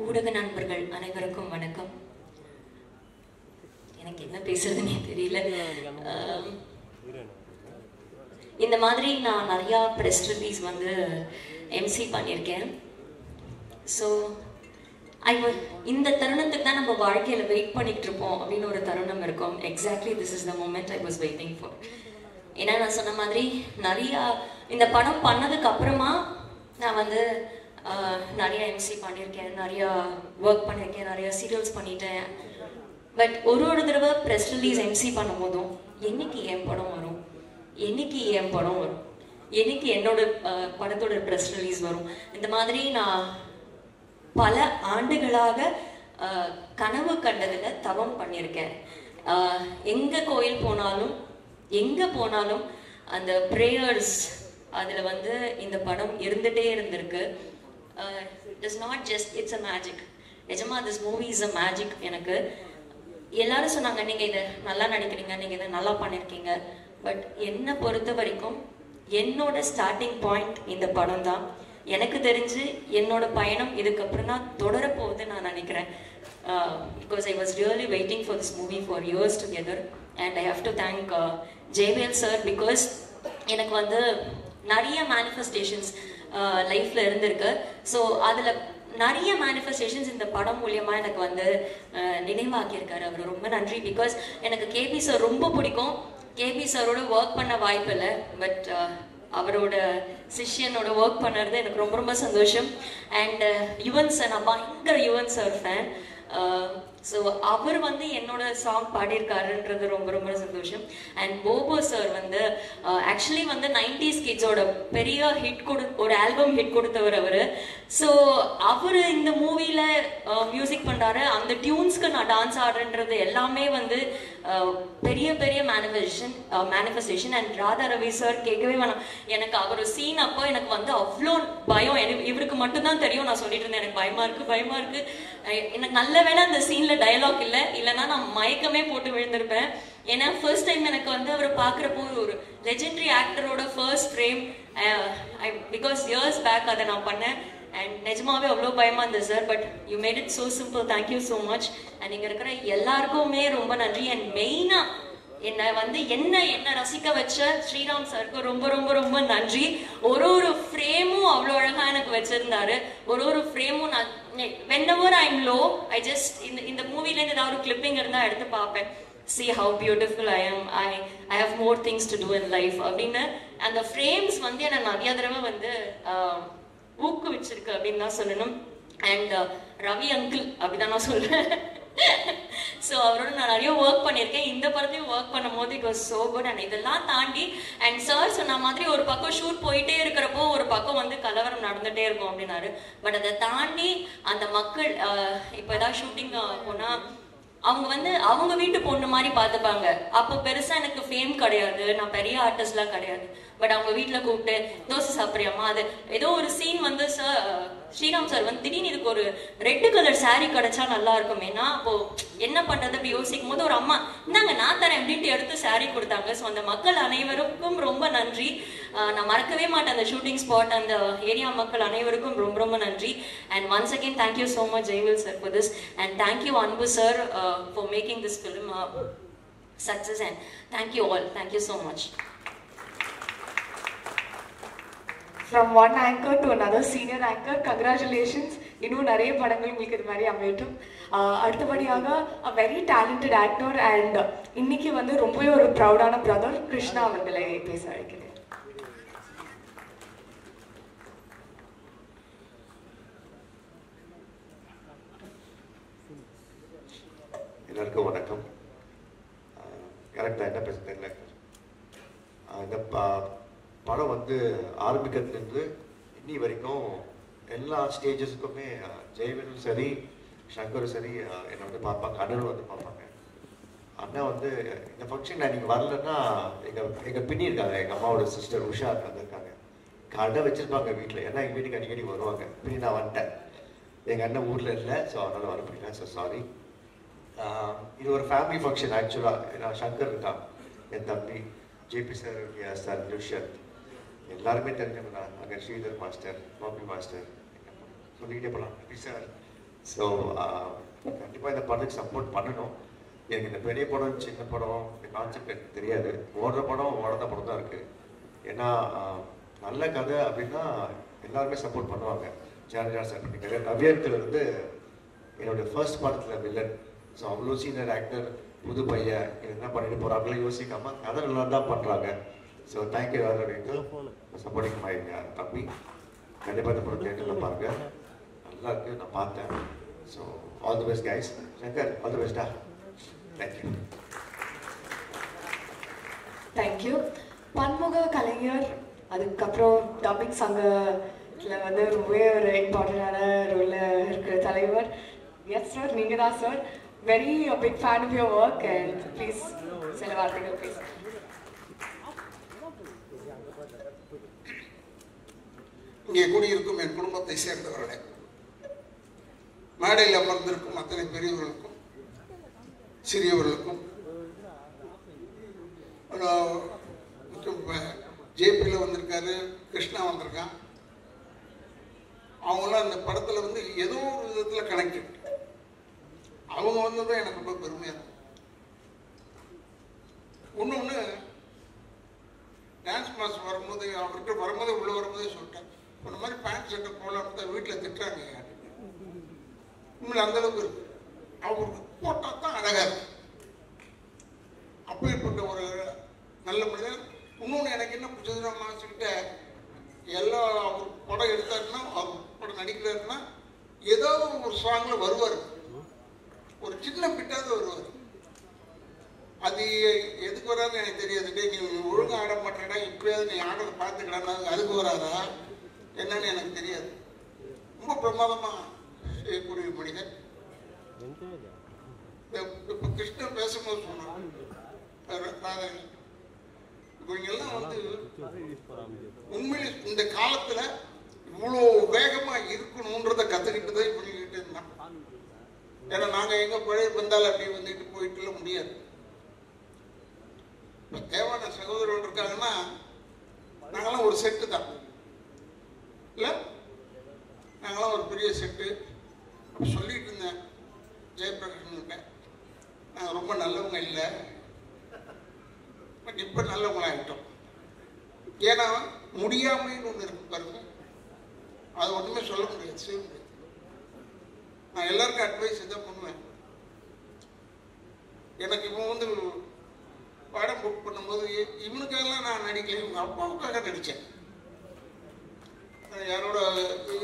ஊடக நண்பர்கள் அனைவருக்கும் வணக்கம். எனக்கு என்ன பேசுறதுன்னே தெரியல. இந்த மாதிரி நான் நிறையா ப்ரெஸ் ரிலீஸ் வந்து எம்சி பண்ணியிருக்கேன். ஸோ இந்த தருணத்துக்கு தான் நம்ம வாழ்க்கையில் வெயிட் பண்ணிட்டு இருப்போம் அப்படின்னு ஒரு தருணம் இருக்கும். Exactly this is the moment I was waiting for. ஏன்னா நான் சொன்ன மாதிரி நிறையா இந்த படம் பண்ணதுக்கு அப்புறமா நான் வந்து நிறைய எம்சி பண்ணியிருக்கேன், நிறையா ஒர்க் பண்ணியிருக்கேன், நிறையா சீரியல்ஸ் பண்ணிட்டேன். பட் ஒரு தடவை ப்ரெஸ் ரிலீஸ் எம்சி பண்ணும் போதும் என்னைக்கு என் படம் வரும், என்னைக்கு என் படம் வரும், என்னைக்கு என்னோட படத்தோட ப்ரெஸ் ரிலீஸ் வரும், இந்த மாதிரி நான் பல ஆண்டுகளாக கனவு கண்டதில் தவம் பண்ணியிருக்கேன். எங்கே கோயில் போனாலும் எங்கே போனாலும் அந்த ப்ரேயர்ஸ் அதில் வந்து இந்த படம் இருந்துகிட்டே இருந்திருக்கு. It's not just it's a magic. நிஜமா this movie is a magic. எனக்கு எல்லாரும் சொன்னாங்க நீங்கள் இதை நல்லா நடிக்கிறீங்க, நீங்கள் இதை நல்லா பண்ணியிருக்கீங்க. பட் என்னை பொறுத்த வரைக்கும் என்னோட ஸ்டார்டிங் பாயிண்ட் இந்த படம் தான். எனக்கு தெரிஞ்சு என்னோட பயணம் இதுக்கப்புறம் தான் தொடரப்போகுது நான் நினைக்கிறேன். Because I was really waiting for this movie for years together. And I have to thank Jayavel sir. Because எனக்கு வந்து நிறைய மேனிஃபெஸ்டேஷன்ஸ் லைஃப்பில் இருந்திருக்கு. ஸோ அதில் நிறைய மேனிஃபெஸ்டேஷன்ஸ் இந்த படம் மூலியமாக எனக்கு வந்து நினைவாக்கியிருக்காரு. அவர் ரொம்ப நன்றி. பிகாஸ் எனக்கு கேபி சார் ரொம்ப பிடிக்கும். கேபி சாரோட ஒர்க் பண்ண வாய்ப்பு இல்லை. பட் அவரோட சிஷ்யனோட ஒர்க் பண்ணுறது எனக்கு ரொம்ப ரொம்ப சந்தோஷம். அண்ட் யுவன் சார், நான் பயங்கர யுவன் சார் ஃபேன். ஸோ அவர் வந்து என்னோட சாங் பாடியிருக்காருன்றது ரொம்ப ரொம்ப சந்தோஷம். அண்ட் போபோ சார் வந்து ஆக்சுவலி வந்து 90s கிட்ஸோட பெரிய ஹிட் ஒரு ஆல்பம் ஹிட் கொடுத்தவர் அவர். ஸோ அவர் இந்த மூவியில் மியூசிக் பண்ணுறாரு. அந்த டியூன்ஸ்க்கு நான் டான்ஸ் ஆடுறேன்றது எல்லாமே வந்து பெரிய பெரிய manifestation. And Radha Ravi sir கேட்கவே வேணாம். எனக்கு அவர் சீன் அப்போ எனக்கு வந்து அவ்வளோ பயம். இவருக்கு மட்டும்தான் தெரியும். நான் சொல்லிட்டு இருந்தேன் எனக்கு பயமா இருக்கு. எனக்கு நல்ல வேளை அந்த சீன்ல டயலாக் இல்லைன்னா நான் மயக்கமே போட்டு விழுந்திருப்பேன். ஏன்னா ஃபர்ஸ்ட் டைம் எனக்கு வந்து அவரை பார்க்குறப்போ ஒரு லெஜெண்டரி ஆக்டரோட first frame, because years back அதை நான் பண்ணேன். அண்ட் நிஜமாவே அவ்வளோ பயமா இருந்தது sir. But you made it so simple. Thank you so much. And இங்கே இருக்கிற எல்லாருக்குமே ரொம்ப நன்றி. அண்ட் மெயினாக என்ன ரசிக்க வச்ச ஸ்ரீராம் சாருக்கு ரொம்ப ரொம்ப ரொம்ப நன்றி. ஒரு ஃப்ரேமும் அவ்வளோ அழகாக எனக்கு வச்சிருந்தாரு. ஒரு ஃப்ரேமும் நான் whenever I'm low, I just இந்த மூவிலேருந்து ஏதாவது ஒரு கிளிப்பிங் இருந்தால் எடுத்து பார்ப்பேன். See how beautiful I am. I have more things to do in life அப்படின்னு அந்த ஃப்ரேம்ஸ் வந்து என்னை நிறைய தடவை வந்து ஊக்குவிச்சிருக்கு அப்படின்னு தான் சொல்லணும். அண்ட் ரவி அங்கிள் அப்படிதான் நான் சொல்றேன். ஸோ அவரோட நான் நிறைய ஒர்க் பண்ணியிருக்கேன். இந்த படத்தையும் ஒர்க் பண்ணும் போது it was so good. And இதெல்லாம் தாண்டி அண்ட் சார் சொன்ன மாதிரி ஒரு பக்கம் ஷூட் போயிட்டே இருக்கிறப்போ ஒரு பக்கம் வந்து கலவரம் நடந்துகிட்டே இருக்கும் அப்படின்னாரு. பட் அதை தாண்டி அந்த மக்கள் இப்போ ஏதாவது ஷூட்டிங் போனால் அவங்க வந்து அவங்க வீட்டு பொண்ணு மாதிரி பார்த்துப்பாங்க. அப்போ பெருசாக எனக்கு ஃபேம் கிடையாது, நான் பெரிய ஆர்டிஸ்ட்லாம் கிடையாது. பட் அவங்க வீட்டில் கூப்பிட்டு தோசை சாப்பிட்றியாமா, அது ஏதோ ஒரு சீன் வந்து சார் ஸ்ரீராம் சார் வந்து திடீர்னு இதுக்கு ஒரு ரெட் கலர் சாரீ கிடைச்சா நல்லா இருக்குமேனா அப்போ என்ன பண்ணுறது அப்படி யோசிக்கும் போது ஒரு அம்மா இந்தாங்க நான் தரேன் அப்படின்ட்டு எடுத்து சாரீ கொடுத்தாங்க. ஸோ அந்த மக்கள் அனைவருக்கும் ரொம்ப நன்றி. நான் மறக்கவே மாட்டேன் அந்த ஷூட்டிங் ஸ்பாட், அந்த ஏரியா மக்கள் அனைவருக்கும் ரொம்ப ரொம்ப நன்றி. And once again thank you so much Jaivel sir for this. And thank you Anbu sir for making this film success. And thank you all. Thank you so much. From one anchor to another senior anchor, congratulations. இன்னும் நிறைய படங்கள் உங்களுக்கு இது மாதிரி அமையட்டும். அடுத்தபடியாக a very talented actor and இன்னைக்கு வந்து ரொம்பவே ஒரு ப்ரௌடான பிரதர் கிருஷ்ணா அவர்களை பேச அழைக்கிறேன். எல்லாருக்கும் வணக்கம். கரெக்டாக என்ன பேச தெரியல. இந்த படம் வந்து ஆரம்பிக்கிறதுலேருந்து இன்னி வரைக்கும் எல்லா ஸ்டேஜஸுக்குமே ஜெயவேலும் சரி சங்கரும் சரி என்னை வந்து பார்ப்பாங்க, அண்ணனும் வந்து பார்ப்பாங்க. அண்ணன் வந்து இந்த ஃபங்க்ஷன் நான் நீங்கள் வரலன்னா எங்கள் பின்னி இருக்காங்க, எங்கள் அம்மாவோட சிஸ்டர் உஷா இருக்காங்க, கடை வச்சுருப்பாங்க வீட்டில். ஏன்னா எங்கள் வீட்டுக்கு அடிக்கடி வருவாங்க. பின்னி நான் வந்துட்டேன், எங்கள் அண்ணன் ஊரில் இல்லை, ஸோ அதனால் வர முடியல. So sorry. இது ஒரு ஃபேமிலி ஃபங்க்ஷன். ஆக்சுவலாக நான் சங்கர் இருக்கான், என் தம்பி ஜேபி சார், சார் நிருஷன், எல்லாருமே தெரிஞ்சவங்க தான். அங்கே ஸ்ரீதர் மாஸ்டர், பாபி மாஸ்டர், சொல்லிக்கிட்டே போகலாம். ரவி சார், ஸோ கண்டிப்பாக இந்த படத்துக்கு சப்போர்ட் பண்ணணும். எனக்கு இந்த பெரிய படம் சின்ன படம் இந்த கான்செப்ட் எனக்கு தெரியாது. ஓடுற படம் ஓடாத படம் தான் இருக்குது. ஏன்னா நல்ல கதை அப்படின்னா எல்லாருமே சப்போர்ட் பண்ணுவாங்க. ஜானஜான் சார் பண்ணிக்காரு. கவியத்தில் வந்து என்னுடைய ஃபர்ஸ்ட் படத்தில் வில்லன். ஸோ அவ்வளோ சீனியர் ஆக்டர், புது பையன் என்ன பண்ணிட்டு போகிறாங்களோ யோசிக்காமல் கதை நல்லா தான் பண்ணுறாங்க. ஸோ தேங்க்யூ சப்போர்ட்டிங் மை தம்பி. கண்டிப்பாக இந்த படம் தேட்டரில் பாருங்க, நல்லா இருக்குது, நான் பார்த்தேன். So all the best guys. Shankar all the பெஸ்டா. தேங்க்யூ. தேங்க்யூ. பன்முக கலைஞர், அதுக்கப்புறம் டப்பிங் சங்கத்தில் வந்து ரொம்பவே ஒரு இம்பார்ட்டண்டான ரோலில் இருக்கிற தலைவர். எஸ் சார், நீங்கள் தான் சார். Very big fan of your work and please சில வார்த்தைகள் ப்ளீஸ். இங்கே கூடியிருக்கும் என் குடும்பத்தை சேர்ந்தவர்களே, மேடையில் அமர்ந்திருக்கும் அத்தனை பெரியவர்களுக்கும் சிறியவர்களுக்கும், ஜேபியில் வந்திருக்காரு, கிருஷ்ணா வந்திருக்கான், அவங்களாம் அந்த படத்தில் வந்து ஏதோ ஒரு விதத்தில் கனெக்டட். அவங்க வந்ததும் எனக்கு ரொம்ப பெருமையாக இருக்கும். ஒன்று டான்ஸ் மாஸ்டர் வரும்போது அவர்கிட்ட வரும்போதே உள்ளே வரும்போதே சொல்லிட்டேன், இந்த மாதிரி பேண்ட் ஷர்ட்டை போடலான்னு தான் வீட்டில் திட்டுறாங்க. உண்மையில் அந்தளவுக்கு இருக்கு. அவருக்கு போட்டால் தான் அழகாக இருக்கு. அப்படிப்பட்ட ஒரு நல்ல மனிதன். இன்னொன்று எனக்கு என்ன பிடிச்சதுன்னா, மாஸ்டர்கிட்ட எல்லா அவர் படம் எடுத்தாருன்னா, அவர் படம் நடிக்கிறாருன்னா ஏதாவது ஒரு சாங்கில் வருவார், ஒரு சின்ன பிட்டாவது வருவார். அது எதுக்கு வராதுன்னு எனக்கு தெரியாது. நீ ஒழுங்காக ஆட மாட்டேடா, இப்படியாவது நீ ஆடுறதை பார்த்துக்கலான்னா அதுக்கு வராதா என்னன்னு எனக்கு தெரியாது. ரொம்ப பிரமாதமாக செய்யக்கூடிய மனிதன். இப்போ கிருஷ்ணன் பேசும்போது சொன்னான், இவங்கெல்லாம் வந்து உண்மையிலே இந்த காலத்தில் இவ்வளோ வேகமாக இருக்கணுன்றதை கற்றுக்கிட்டு தான் இவங்ககிட்ட இருந்தான். ஏன்னா நாங்கள் எங்கே பழைய வந்தாலும் அப்படி வந்துட்டு போயிட்டுல முடியாது. இப்போ தேவான சகோதரர்கள் இருக்காங்கன்னா நாங்களாம் ஒரு செட்டு தான் இல்லை, நாங்களாம் ஒரு பெரிய செட்டு. அப்படி சொல்லிட்டு இருந்தேன் ஜெயபிரகாஷ்கிட்ட, நாங்கள் ரொம்ப நல்லவங்க இல்லை, பட் இப்போ நல்லவங்களாகிட்டோம். ஏன்னா முடியாமைன்னு ஒன்று இருக்கு பாருங்க, அது ஒன்றுமே சொல்ல முடியாது, செய்ய முடியாது. நான் எல்லாருக்கும் அட்வைஸ் தான் பண்ணுவேன். எனக்கு இவன் வந்து படம் புக் பண்ணும்போது இவனுக்காகலாம் நான் நடிக்கல, இவங்க அப்பாவுக்காக நடித்தேன். யாரோட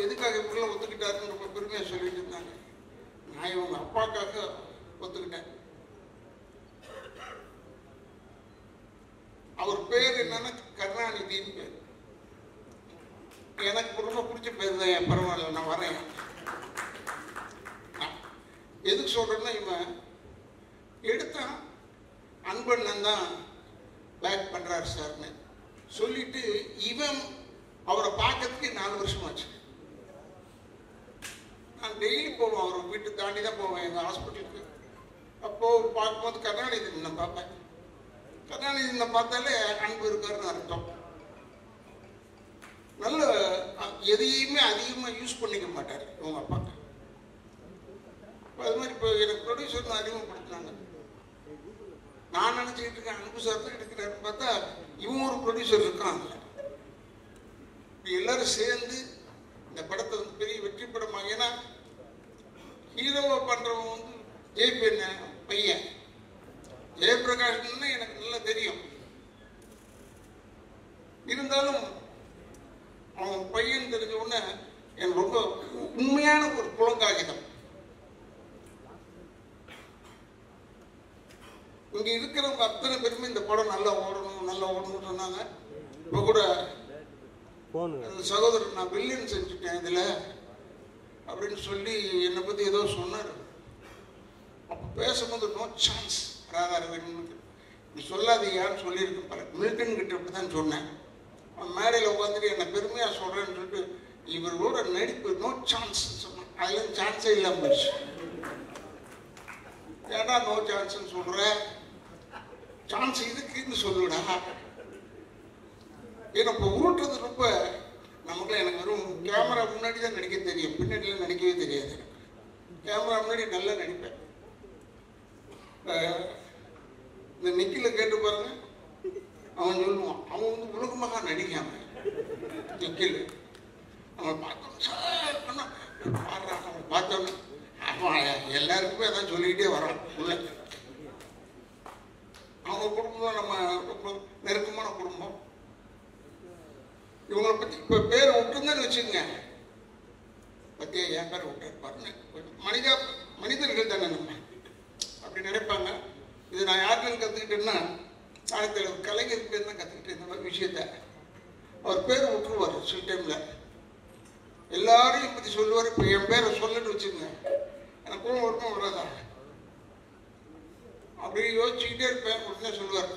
எதுக்காக இப்படிலாம் ஒத்துக்கிட்டாருன்னு ரொம்ப பெருமையாக சொல்லிட்டு இருந்தாங்க. நான் இவங்க அப்பாவுக்காக ஒத்துக்கிட்டேன். அவர் பேர் என்னன்னா கருணாநிதின்னு பேர். எனக்கு ரொம்ப பிடிச்ச பேர் தான். என் பரவாயில்ல, நான் வரேன். எதுக்கு சொல்றேன்னா, இவன் எடுத்தான் அன்பண்ணன் தான் பேக் பண்றாரு சார்னு சொல்லிட்டு இவன் அவரை பார்க்கறதுக்கு 4 வருஷம் ஆச்சு. நான் டெய்லி போவேன், அவர் வீட்டு தாண்டி தான் போவேன் எங்கள் ஹாஸ்பிட்டலுக்கு. அப்போது பார்க்கும்போது கருணாநிதி நான் பார்ப்பேன். கருணாநிதி நான் பார்த்தாலே அன்பு இருக்காருன்னு அர்த்தம். நல்ல எதையுமே அதிகமாக யூஸ் பண்ணிக்க மாட்டார் இவங்க அப்பா. அது மாதிரி இப்போ எனக்கு ப்ரொடியூசர் அறிமுகப்படுத்தினாங்க. நான் நினச்சிக்கிட்டு இருக்கேன் அன்பு சார் தான் எடுக்கிறாருன்னு பார்த்தா இவன் ஒரு ப்ரொடியூசர் இருக்கான். எல்லாரும் சேர்ந்து இந்த படத்தை வந்து பெரிய வெற்றி படமாக, ஏன்னா ஹீரோவை பண்ணுறவங்க வந்து ஜெயபி பையன் ஜெயபிரகாஷ்ன்னு எனக்கு நல்லா தெரியும். இருந்தாலும் அவன் பையன் தெரிஞ்ச உடனே எனக்கு ரொம்ப உண்மையான ஒரு புலங்காகிதம். இங்க இருக்கிறவங்க அத்தனை பேருமே இந்த படம் நல்லா ஓடணும்னு சொன்னாங்க. இப்போ கூட சகோதரர் நான் வில்லியன் செஞ்சுட்டேன் இதுல அப்படின்னு சொல்லி என்னை பத்தி ஏதோ சொன்னார். அப்போ பேசும்போது நோ சான்ஸ் ராதாரவன் நீ சொல்லாதீங்கன்னு சொல்லியிருக்கேன். பல மில்டன் கிட்ட அப்படிதான் சொன்னேன். மேடையில் உட்காந்துட்டு என்னை பெருமையா சொல்றேன்னு சொல்லிட்டு இவரோட நடிப்பு நோ சான்ஸ் சொன்னேன். அதுல சான்ஸே இல்லாம போச்சு. ஏன்னா நோ சான்ஸ்ன்னு சொல்ற, சான்ஸ் இருக்குன்னு சொல்லுடா. ஏன்னா இப்போ உருட்டுறது ரொம்ப நமக்குலாம் எனக்கு வெறும் கேமரா முன்னாடி தான் நடிக்க தெரியும், பின்னாடிலாம் நடிக்கவே தெரியாது. கேமரா முன்னாடி நல்லா நடிப்பேன். இந்த நிக்கில கேட்டு பாருங்க, அவன் சொல்லுவான், அவன் வந்து உலகமாக நடிக்காம நிக்கில் அவன் பார்த்தோம் சார் பாடுறான். அவன் பார்த்தோன்னு அவன் எல்லாருக்குமே அதான் சொல்லிக்கிட்டே வரான். உள்ள அவங்க குடும்பம் நம்ம ரொம்ப நெருக்கமான குடும்பம். இவங்களை பற்றி இப்போ பேரை விட்டுருந்தேன்னு வச்சுக்கோங்க, பற்றியா என் பேரை விட்டுருப்பாருன்னு மனிதர்கள் தானே நம்ம அப்படி நினைப்பாங்க. இது நான் யாருன்னு கற்றுக்கிட்டேன்னா நாளைக்கு கலைஞர் பேர் தான் கற்றுக்கிட்டேன். இந்த மாதிரி விஷயத்த அவர் பேரை விட்டுருவார். சில டைமில் எல்லாரையும் பற்றி சொல்லுவார். இப்போ என் பேரை சொல்லுன்னு வச்சுக்கோங்க, எனக்கு கோவம் வருமா வராதா? அப்படி யோசிச்சுக்கிட்டே இருப்பேன். உடனே சொல்லுவார்,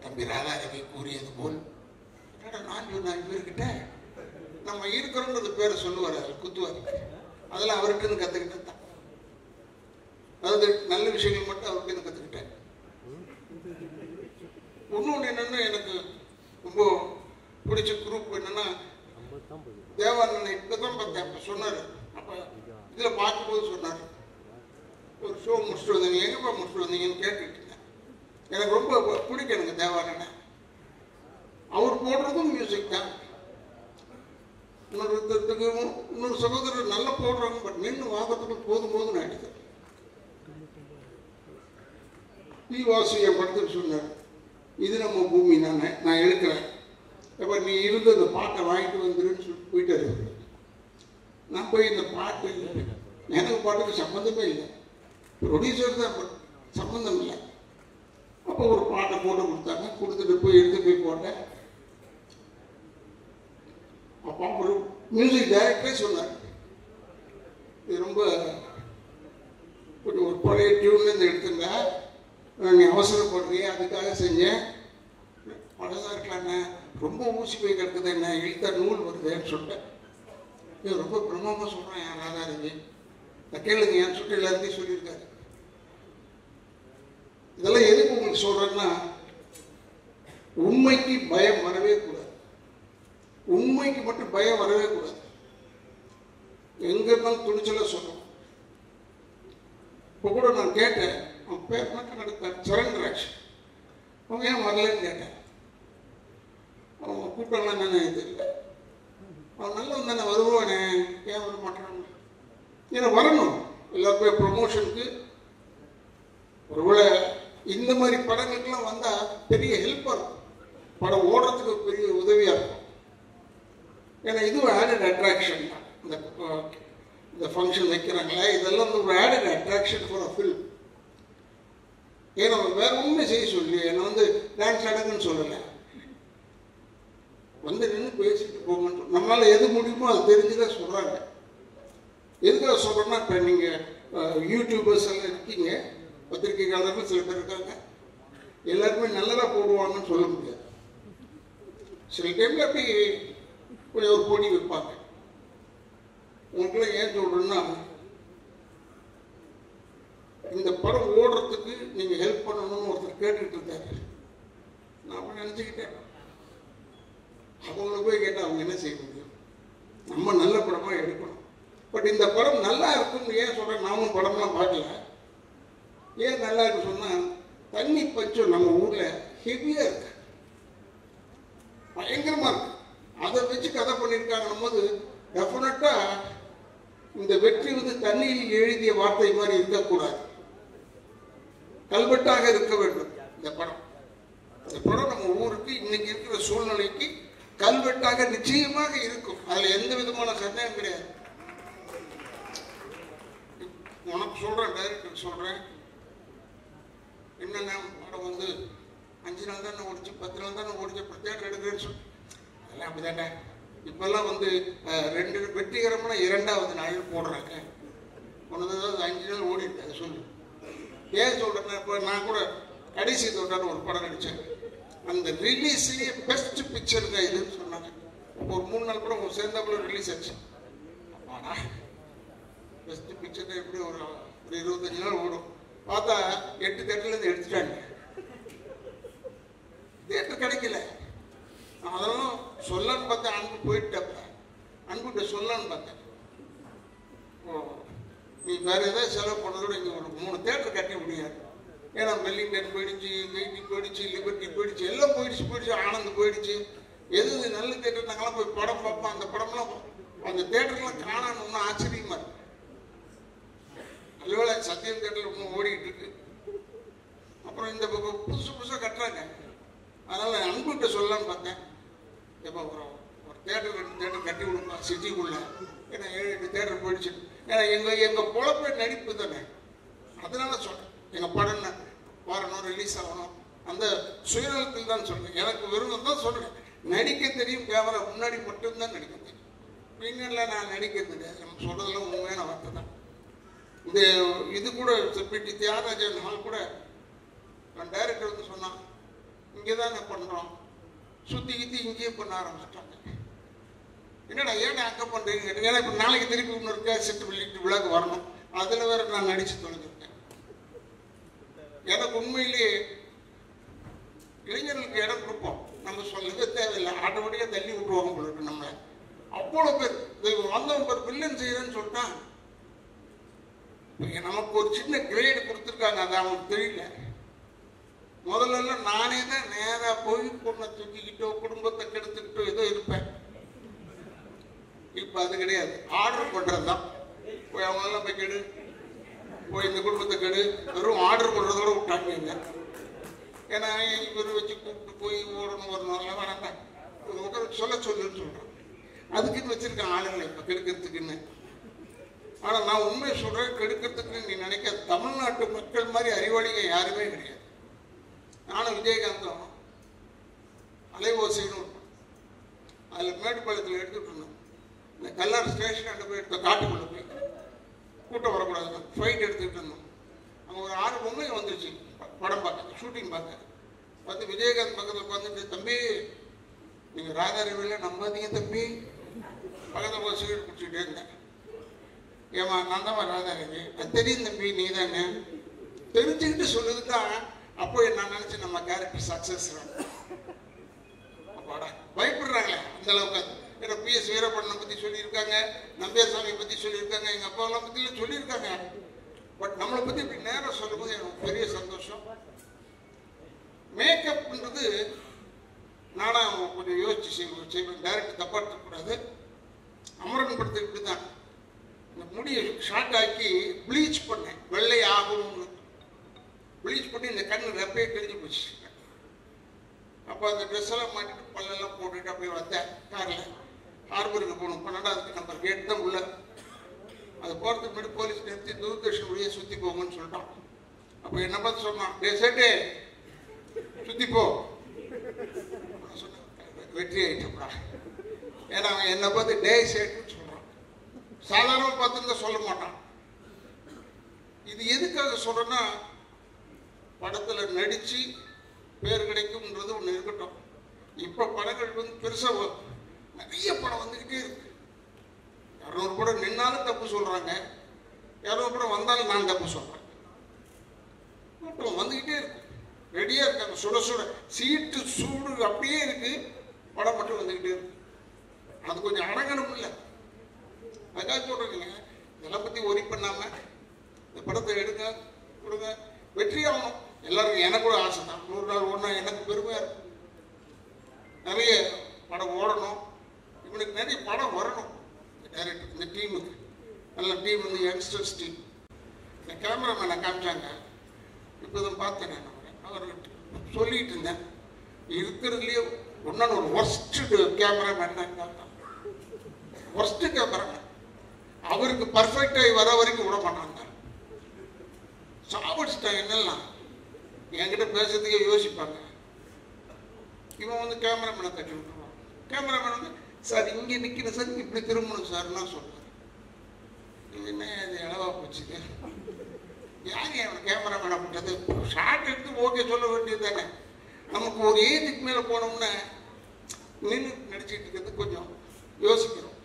தம்பி ராதாரவி கூறியது போல். நான் சொன்னேன் இவர்கிட்ட நம்ம இருக்கிறோன்றது பேரை சொல்லுவார், அதில் குத்துவார். அதெல்லாம் அவருக்குன்னு கற்றுக்கிட்டேன் தான். அதாவது நல்ல விஷயங்கள் மட்டும் அவருக்குன்னு கற்றுக்கிட்டேன். இன்னொன்று என்னென்னா, எனக்கு ரொம்ப பிடிச்ச குரூப் என்னென்னா தேவானந்தன். இப்போ தான் பார்த்தேன், அப்போ சொன்னார். அப்போ இதில் பார்க்கும்போது சொன்னார், ஒரு ஷோ முடிச்சுட்டு வந்தீங்க, எங்கேப்பா முடிச்சுட்டு வந்தீங்கன்னு கேட்டுட்டு இருந்தேன். எனக்கு ரொம்ப பிடிக்கும் எனக்கு தேவானந்தன். அவர் போடுறதும் மியூசிக் தான். இன்னொரு சகோதரர் நல்லா போடுறாங்க, பட் நின்று வாங்கறதுக்கு போதும் ஆயிடுது. வாசு என் படத்துக்கு சொன்னார், இது நம்ம பூமி நான் எடுக்கிறேன், எப்போ நீ இருந்து அந்த பாட்டை வாங்கிட்டு வந்துருன்னு சொல்லிட்டு போயிட்டாரு. நான் போய் இந்த பாட்டு எனக்கு பாட்டுக்கு சம்மந்தமே இல்லை, ப்ரொடியூசர் தான், சம்மந்தம் இல்லை. அப்போ ஒரு பாட்டை போட்டு கொடுத்தாங்க, கொடுத்துட்டு போய் எடுத்து போய் போட்டேன். அப்போ ஒரு மியூசிக் டைரக்டரே சொன்னார், இது ரொம்ப ஒரு பழைய டியூன்லேருந்து எடுத்துங்க, நீ அவசரப்படுறிய அதுக்காக செஞ்சேன், பழசாக இருக்கலாண்ணே, ரொம்ப ஊசி போய் கிடக்குது, என்ன இழுத்தா நூல் வருதுன்னு சொல்லிட்டேன். இது ரொம்ப பிரம்மமாக சொல்கிறேன் என் ராதாரவி, நான் கேளுங்க என் சொல்லிட்டு எல்லாருக்கையும் சொல்லியிருக்காரு. இதெல்லாம் எதுக்கு உங்களுக்கு சொல்கிறேன்னா, உண்மைக்கு பயம் வரவே கூடாது. உண்மைக்கு மட்டும் பயம் வரவே கூடாது. எங்கே இருந்தாலும் துணிச்சலாக சொல்லணும். இப்போ கூட நான் கேட்டேன், அவன் பேர் மட்டும் நடத்தார் சரண்ராஜ், அவங்க ஏன் வரலன்னு கேட்டேன். அவங்க கூட்டம்லாம் என்னென்ன இது இல்லை, அவன் நல்லா தானே வருவானே, ஏன் வர மாட்டான்? ஏன்னா வரணும் எல்லாருமே ப்ரொமோஷனுக்கு. ஒருவேளை இந்த மாதிரி படங்களுக்கெல்லாம் வந்தால் பெரிய ஹெல்ப்பாக இருக்கும், படம் ஓடுறதுக்கு பெரிய உதவியாக இருக்கும். ஏன்னா இதுவும் ஆடட் அட்ராக்ஷன் தான். இந்த ஃபங்க்ஷன் வைக்கிறாங்களே, இதெல்லாம் வந்து ஒரு added attraction for a film. ஏன்னா வேற ஒன்றுமே செய்ய சொல்லி என்னை வந்து டான்ஸ் ஆடுங்கன்னு சொல்லலை, வந்து நின்று பேசிட்டு போகணும். நம்மளால் எது முடியுமோ அது தெரிஞ்சுதான் சொல்கிறாங்க. எதுக்காக சொல்கிறேன்னா, இப்போ நீங்கள் யூடியூபர்ஸ் எல்லாம் இருக்கீங்க, பத்திரிகையாளர்கள் சில பேர் இருக்காங்க, எல்லாருமே நல்லதாக போடுவாங்கன்னு சொல்ல முடியாது. சில டைமில் அப்படி கொஞ்சம் ஒரு போட்டி வைப்பாங்க. உங்களுக்குலாம் ஏன் சொல்கிறேன்னா, இந்த படம் ஓடுறதுக்கு நீங்கள் ஹெல்ப் பண்ணணும்னு ஒருத்தர் கேட்டுக்கிட்டு இருந்தாரு. நான் அப்படி நினச்சிக்கிட்டேன், அவங்கள போய் கேட்டால் அவங்க என்ன செய்ய முடியும்? நம்ம நல்ல படமாக எடுக்கணும். பட் இந்த படம் நல்லா இருக்குன்னு ஏன் சொல்கிறேன், நானும் படம்லாம் பார்க்கல. ஏன் நல்லா இருக்குன்னு சொன்னால், தண்ணி பஞ்சம் நம்ம ஊரில் ஹெவியாக இருக்கு, பயங்கரமாக இருக்கு. அதை வச்சு கதை பண்ணியிருக்காங்கன்னும் போது டெஃபினட்டாக இந்த வெற்றி வந்து தண்ணியில் எழுதிய வார்த்தை மாதிரி இருக்கக்கூடாது, கல்வெட்டாக இருக்க வேண்டும். இந்த படம் நம்ம ஊருக்கு இன்னைக்கு இருக்கிற சூழ்நிலைக்கு கல்வெட்டாக நிச்சயமாக இருக்கும். அதில் எந்த விதமான சந்தேகம் கிடையாது. உனக்கு சொல்கிறேன், டைரக்டருக்கு சொல்கிறேன், என்னென்ன படம் வந்து 5 நாள் தானே ஓடிச்சு, 10 நாள் தானே ஓடிச்சு, அப்புறம் தேட்டர் எடுக்கிறேன்னு சொல்லி அதெல்லாம் அப்படி தானே. இப்போல்லாம் வந்து 2 வெற்றிகரமான 2வது நாள் போடுறாங்க. ஒன்று 5 நாள் ஓடிட்டு அதை சொல்லு. ஏன் சொல்கிறேன்னா, இப்போ நான் கூட கடைசி தோட்டான ஒரு படம் நடித்தேன், அந்த ரிலீஸ்லேயே பெஸ்ட் பிக்சருங்க இதுன்னு சொன்னாங்க. ஒரு 3 நாள் படம் சேர்ந்தாப்புல ரிலீஸ் ஆச்சு. அப்பாடா, பெஸ்ட் பிக்சர் எப்படி ஒரு 25 நாள் ஓடும். பார்த்தா 8 தேட்டர்லேருந்து எடுத்துட்டாங்க, தேட்டர் கிடைக்கல. அதெல்லாம் சொல்லன்னு பார்த்தேன், அன்பு போயிட்டப்ப அன்புகிட்ட சொல்லன்னு பார்த்தேன். நீ வேறு ஏதாவது செலவு பண்ணதோட இங்கே ஒரு 3 தேட்டர் கட்ட முடியாது. ஏன்னா வெல்லிங்டன் போயிடுச்சு, கெய்டி போயிடுச்சு, லிபர்ட்டி போயிடுச்சு, எல்லாம் போயிடுச்சு, ஆனந்த் போயிடுச்சு. எது நல்ல தேட்டர் நாங்களாம் போய் படம் பார்ப்போம். அந்த படம்லாம் அந்த தேட்டர்லாம் காணணும்னு ஆச்சரியமா இருக்கு. நல்லவேளை சத்தியம் தேட்டரில் இன்னும் ஓடிக்கிட்டு இருக்கு. அப்புறம் இந்த புதுசாக கட்டுறாங்க. அதனால் அன்புகிட்ட சொல்லலான்னு பார்த்தேன். எப்போ ஒரு தேட்டர் 2 தேட்டர் கட்டி விடுப்பா சிட்டிக்குள்ளே. ஏன்னா 7-8 தேட்டர் போயிடுச்சு. ஏன்னா எங்கள் பொழப்பே நடிப்பு தானே. அதனால சொல்கிறேன், எங்கள் படம் வரணும், ரிலீஸ் ஆகணும், அந்த சுயநலத்தில் தான் சொல்கிறேன். எனக்கு வெறும் தான் சொல்கிறேன். நடிக்க தெரியும், கேமரா முன்னாடி மட்டும்தான் நடிக்க தெரியும். பின்னணியில் நான் நடிக்கிறது கிடையாது. நம்ம சொல்கிறதுலாம் உண்மையான வார்த்தை தான். இந்த இது கூட செப்பிட்டி தியாகராஜன் ஹால் கூட நான் டைரக்டர் வந்து சொன்னான், இங்கே தானே பண்ணுறோம், சுற்றி கித்தி இங்கேயே பண்ண ஆரம்பிச்சிட்டாங்க. என்னடா ஏன்னா அங்கே பண்ணுறீங்க? ஏன்னா இப்போ நாளைக்கு திருப்பி இன்னொரு கேசட் வெளியிட்டு விழாக்கு வரணும். அதில் வேற நான் நடித்து தொலைஞ்சிருக்கேன். எனக்கு உண்மையிலேயே இளைஞர்களுக்கு இடம் கொடுப்போம், நம்ம சொல்லவே தேவையில்லை, ஆட்டோமேட்டிக்காக தள்ளி விட்டுருவாங்க போல இருக்கு. நம்ம அவ்வளோ பேர் வந்தவங்க பேர் வில்லன் செய்யறேன்னு சொல்லிட்டா நமக்கு ஒரு சின்ன கிரேடு கொடுத்துருக்காங்க. அது அவங்களுக்கு தெரியல. முதல்ல நானே தான் நேராக போய் பொண்ணை தூக்கிக்கிட்டோ குடும்பத்தை கெடுத்துக்கிட்டோ ஏதோ இருப்பேன். இப்போ அது கிடையாது, ஆர்டர் பண்ணுறது தான். போய் அவங்களெல்லாம் போய் கெடு, போய் இந்த குடும்பத்தை கெடு, வெறும் ஆர்டர் பண்ணுறதோட விட்டாங்க. ஏன்னா இவர் வச்சு கூப்பிட்டு போய் ஓடணும் வரணும் வேணாம், சொல்ல சொல்லுன்னு சொல்கிறேன். அதுக்குன்னு வச்சிருக்கேன் ஆளுங்களை இப்போ கெடுக்கிறதுக்குன்னு. ஆனால் நான் உண்மையை சொல்கிறேன், கெடுக்கிறதுக்குன்னு நீ நினைக்க தமிழ்நாட்டு மக்கள் மாதிரி அறிவாளிங்க யாருமே கிடையாது. நானும் விஜயகாந்தும் அலைவோசைன்னு அதில் மேட்டுப்பாளையத்தில் எடுத்துகிட்டு இருந்தோம். இந்த கல்லார் ஸ்டேஷன் போய் எடுத்த காட்டுக்குள்ளே போய் கூட்டம் வரக்கூடாது ஃபைட் எடுத்துக்கிட்டு இருந்தோம். அங்கே ஒரு 6 பொம்மை வந்துருச்சு படம் பார்க்க, ஷூட்டிங் பார்க்க. பார்த்து விஜயகாந்த் பக்கத்தில் உட்காந்துட்டு, தம்பி நீங்கள் ராதாரவியில் நம்பாதீங்க தம்பி, பக்கத்தில் போய் சிகரெட் குடிச்சுக்கிட்டே இருந்தேன். ஏமா நான் தான் ராதாரவி, அது தெரியும் தம்பி, நீ தானே தெரிஞ்சுக்கிட்டு சொல்லுது தான். அப்போ நான் நினச்சேன் நம்ம கேரக்டர் சக்ஸஸ். அப்பாடா பயப்படுறாங்களே அந்த அளவுக்கு. ஏன்னா PS வீரப்பண்ணனை பற்றி சொல்லியிருக்காங்க, நம்பியார் சாமியை பற்றி சொல்லியிருக்காங்க, எங்கள் அப்பாவெல்லாம் பற்றிலாம் சொல்லியிருக்காங்க. பட் நம்மளை பற்றி இப்படி நேரம் சொல்லும்போது எனக்கு பெரிய சந்தோஷம். மேக்கப்ன்றது நானாக கொஞ்சம் யோசிச்சு செய்வேன். டைரக்ட் தப்பாக இருக்கக்கூடாது. அமரன் படத்துக்கு இப்படி தான் இந்த முடியை ஷார்ட் ஆக்கி ப்ளீச் பண்ணேன், வெள்ளை ஆகணும்னு. ப்ளீச் பண்ணி இந்த கண்ணு ரெப்பையே கிழிஞ்சு போச்சு. அப்போ அந்த ட்ரெஸ் எல்லாம் மாட்டிட்டு பல்லெல்லாம் போட்டுட்டு அப்படியே வந்தேன். காரில் ஹார்பருக்கு போகணும், 12வது நம்பர் கேட் தான் உள்ள. அது போகிறதுக்கு முன்னாடி போலீஸ் நிறுத்தி தூர்தர்ஷன் வழியே சுற்றி போங்கன்னு சொல்லிட்டான். அப்போ என்ன பார்த்து சொன்னான், டே சேட்டு சுற்றி போ சொன்னேன். வெற்றி ஆகிட்டப்பா. ஏன்னா அவன் என்னை பார்த்து டே சேட்டுன்னு சொல்கிறான். சாதாரணமாக பார்த்துருந்தா சொல்ல மாட்டான். இது எதுக்காக சொல்கிறேன்னா, படத்தில் நடித்து பேர் கிடைக்கும்ன்றது ஒன்று இருக்கட்டும். இப்போ படங்கள் வந்து பெருசாக நிறைய படம் வந்துக்கிட்டே இருக்கு. 200 படம் நின்னாலும் தப்பு சொல்கிறாங்க, 200 படம் வந்தாலும் நான் தப்பு சொல்கிறேன். வந்துக்கிட்டே இருக்கு, ரெடியாக இருக்காங்க. சுட சுட சீட்டு சூடு அப்படியே இருக்கு, படம் மட்டும் வந்துக்கிட்டே இருக்கு. அது கொஞ்சம் அடங்கணும் இல்லை? அதுக்காக சொல்கிறேங்க, இதெல்லாம் பற்றி ஒரி பண்ணாமல் இந்த படத்தை எடுங்க கொடுங்க, வெற்றி ஆகணும். எல்லாருக்கும் எனக்கு கூட ஆசை தான், 100 நாள் ஓடனா எனக்கு பெருமையாக இருக்கும். நிறைய படம் ஓடணும், இவனுக்கு நிறைய படம் வரணும். டைரக்டர் இந்த டீமுக்கு நல்ல டீம், வந்து யங்ஸ்டர்ஸ் டீம். இந்த கேமராமேனை காமிச்சாங்க, இப்போ தான் பார்த்தேன் நான். அவர்கிட்ட சொல்லிட்டு இருந்தேன், இருக்கிறதுலேயே ஒன்றான ஒரு ஒர்ஸ்ட்டு கேமராமேன் தான். Worst cameraman. அவருக்கு பர்ஃபெக்டாகி வர வரைக்கும் விட மாட்டாங்க. சாப்பிட்டுட்டாங்க என்னெல்லாம் என்கிட்ட பேசுறதுக்கே யோசிப்பாங்க. இவன் வந்து கேமராமேனை தட்டி விட்டுருவான். கேமராமேன் வந்து சார் இங்கே நிற்கிற சார், இப்படி திரும்பணும் சார்னா சொல்லுவார். என்ன இது இளவா போச்சுங்க, யார் அவன் கேமராமேனை பண்ணுறது? ஷார்ட் எடுத்து ஓகே சொல்ல வேண்டியது தானே. நமக்கு ஒரு ஏஜுக்கு மேலே போனோம்னா நின்று நடிச்சுட்டு இருக்கிறது கொஞ்சம் யோசிக்கிறோம்.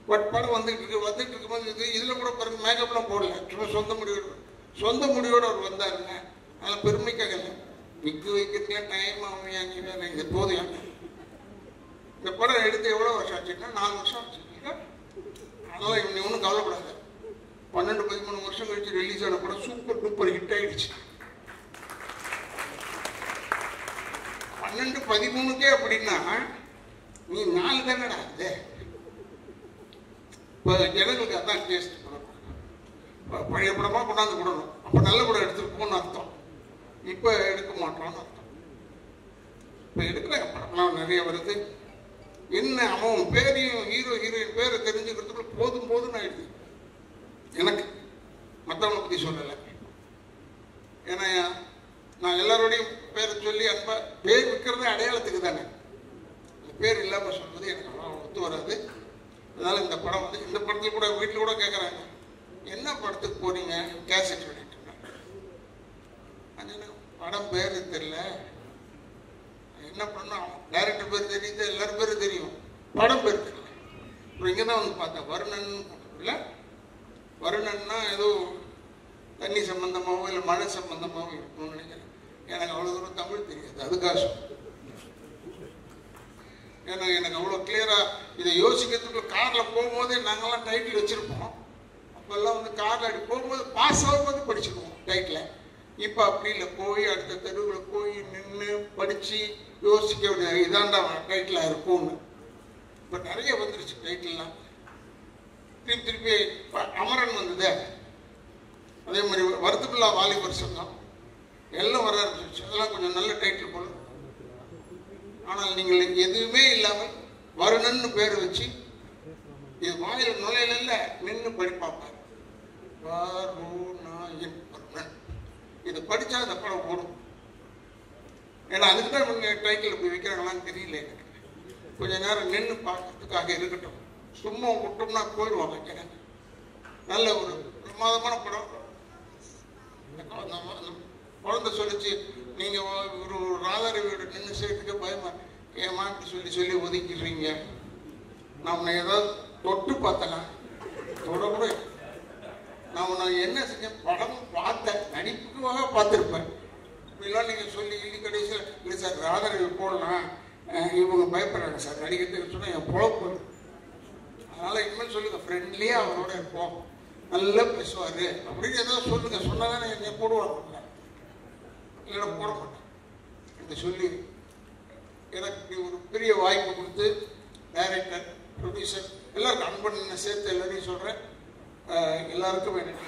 பட் படம் வந்துட்டு இருக்கும்போது இதில் கூட பாருங்க, மேக்கப்லாம் போடல, சும்மா சொந்த முடிவோடு அவர் வந்தாருங்க. அதனால் பெருமைக்காக இல்லை, விக்கு வைக்கிறதுலாம் டைம் ஆகும். நீ வேறு இது போதும். இந்த படம் எடுத்து எவ்வளோ வருஷம் ஆச்சுன்னா 4 வருஷம் ஆச்சு. அதனால் இவன் ஒன்றும் கவலைப்படாது. 12-13 வருஷம் கழிச்சு ரிலீஸ் ஆன படம் சூப்பர் டூப்பர் ஹிட் ஆயிடுச்சு. 12-13க்கே அப்படின்னா நீ 4 தானடா அது. இப்போ ஜனங்களுக்கு அதான் டேஸ்ட் படம். பழைய படமாக கொண்டாந்து விடணும். அப்போ நல்ல படம் எடுத்துருப்போம்னு அர்த்தம். இப்போ எடுக்க மாட்டோம்னு அர்த்தம். இப்போ எடுக்கிறாங்க படம்லாம் நிறைய வருது. என்ன அவன் பேரையும் ஹீரோ ஹீரோயின் பேரை தெரிஞ்சுக்கிறதுக்குள்ள போதும் போதும்னு ஆயிடுது எனக்கு. மற்றவங்களை பற்றி சொல்லலை. ஏன்னா நான் எல்லாரோடையும் பேரை சொல்லி அன்பா பேர் விற்கிறதே அடையாளத்துக்கு தானே. இந்த பேர் இல்லாமல் சொல்வது எனக்கு அவ்வளோ ஒத்து வராது. அதனால இந்த படம் வந்து இந்த படத்தில் கூட வீட்டில் கூட கேட்குறாங்க, என்ன படத்துக்கு போறீங்க? கேசட் வெளியிட்டு படம் பேரு தெரியல. என்ன பண்ணா டைரக்டர் பேர் தெரியுது, எல்லாரும் பேரும் தெரியும், படம் பேர் தெரியல. அப்புறம் இங்கே தான் வந்து பார்த்தேன் வருணன் இல்லை. வருணன்னா ஏதோ தண்ணி சம்பந்தமாகவோ இல்லை மழை சம்பந்தமாகவோ இருக்கும்னு நினைக்கிறேன். எனக்கு அவ்வளோ தூரம் தமிழ் தெரியாது, அதுக்காக. ஏன்னா எனக்கு அவ்வளோ கிளியராக இதை யோசிக்கிறதுக்குள்ள காரில் போகும்போதே நாங்கள்லாம் டைட்டில் வச்சுருப்போம். அப்போல்லாம் வந்து காரில் அப்படி போகும்போது பாஸ் ஆகும்போது படிச்சுக்குவோம் டைட்டில். இப்போ அப்படி இல்லை, போய் அடுத்த தெருவில் போய் நின்று படித்து யோசிக்க வேண்டிய இதாண்டா டைட்டிலாக இருக்கும்னு. இப்போ நிறைய வந்துருச்சு டைட்டில்லாம். திருப்பி அமரன் வந்தது, அதே மாதிரி வருத்தமில்லா வாலிபர் சங்கம் எல்லாம் வர ஆரம்பிச்சிருச்சு. அதெல்லாம் கொஞ்சம் நல்ல டைட்டில் போல. ஆனால் நீங்கள் எதுவுமே இல்லாமல் வருணன்னு பேர் வச்சு இது வாயில் நுழையில நின்று படிப்பாங்க. வருணன் இதை படித்தா அந்த படம் ஓடும். ஏன்னா அதுக்கு தான் இவங்க டைட்டில் இப்படி வைக்கிறாங்களான்னு தெரியல எனக்கு. கொஞ்சம் நேரம் நின்று பார்க்கறதுக்காக இருக்கட்டும். சும்மா விட்டோம்னா போயிடுவாங்க எனக்கு. நல்ல ஒரு பிரமாதமான படம். குழந்தை சொல்லிச்சு, நீங்கள் ஒரு ராதாரவியோட நின்று சேர்த்துக்க பயமா ஏமா இப்படி சொல்லி ஒதுக்கிடுறீங்க. நான் உன்னை ஏதாவது தொட்டு பார்த்தனா? தொட கூட நான் என்ன செஞ்சேன், படம் பார்த்தேன், நடிப்புக்காக பார்த்துருப்பேன். இப்படிலாம் நீங்கள் சொல்லி இல்லை கடைசியில் இல்லை சார் ராதாரவி போடலாம், இவங்க பயப்படுறாங்க சார் நடிக்கிறதுக்கு சொன்னால் என் பொழப்பு. அதனால் இனிமேல் சொல்லுங்கள் ஃப்ரெண்ட்லியாக அவரோட இருப்போம், நல்லா பேசுவார் அப்படின்னு ஏதாவது சொல்லுங்கள். சொன்னால் தானே என்னை போடுவாங்க, இல்லைன்னா போட மாட்டேன் என்று சொல்லி எனக்கு இப்படி ஒரு பெரிய வாய்ப்பு கொடுத்து டைரக்டர், ப்ரொடியூசர் எல்லாருக்கும் அன்பண்ண சேர்த்து எல்லாரையும் சொல்கிறேன். எல்லாருக்கும் நன்றி.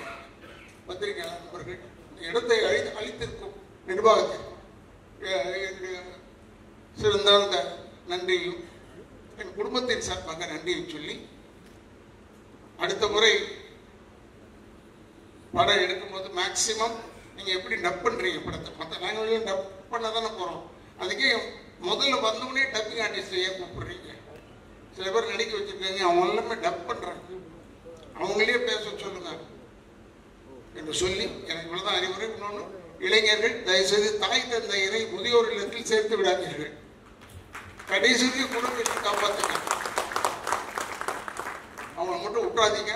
பத்திரிகையாளர் நண்பர்கள் இந்த இடத்தை அளித்திருக்கும் நிர்வாகத்திற்கும் சிறந்தாழ்ந்த நன்றியும் என் குடும்பத்தின் சார்பாக நன்றியும் சொல்லி, அடுத்த முறை படம் எடுக்கும்போது மேக்சிமம் நீங்கள் எப்படி டப் பண்ணுறீங்க படத்தை, மற்ற லாங்குவேஜ்லையும் டப் பண்ண தானே போகிறோம். அதுக்கே முதல்ல வந்தவுடனே டப்பிங் ஆர்டிஸ்ட் ஏன் கூப்பிடுறீங்க? சில பேர் நடிக்க வச்சுருக்காங்க, அவங்க எல்லாமே டப் பண்ணுறாங்க, அவங்களே பேச சொல்லுங்க என்று சொல்லி எனக்கு இவ்வளோதான் அறிவுரை. இன்னொன்று, இளைஞர்கள் தயவுசெய்து தாய் தந்தையரை முதியோர் இல்லத்தில் சேர்த்து விடாதீர்கள். கடைசிக்கு குடும்பத்தை காப்பாற்றுங்க, அவங்களை மட்டும் விட்டுறாதீங்க.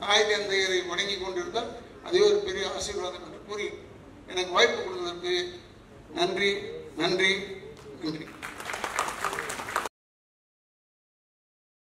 தாய் தந்தையரை வணங்கி கொண்டிருந்தால் அதே ஒரு பெரிய ஆசீர்வாதம் என்று கூறி எனக்கு வாய்ப்பு கொடுத்ததற்கு நன்றி நன்றி நன்றி.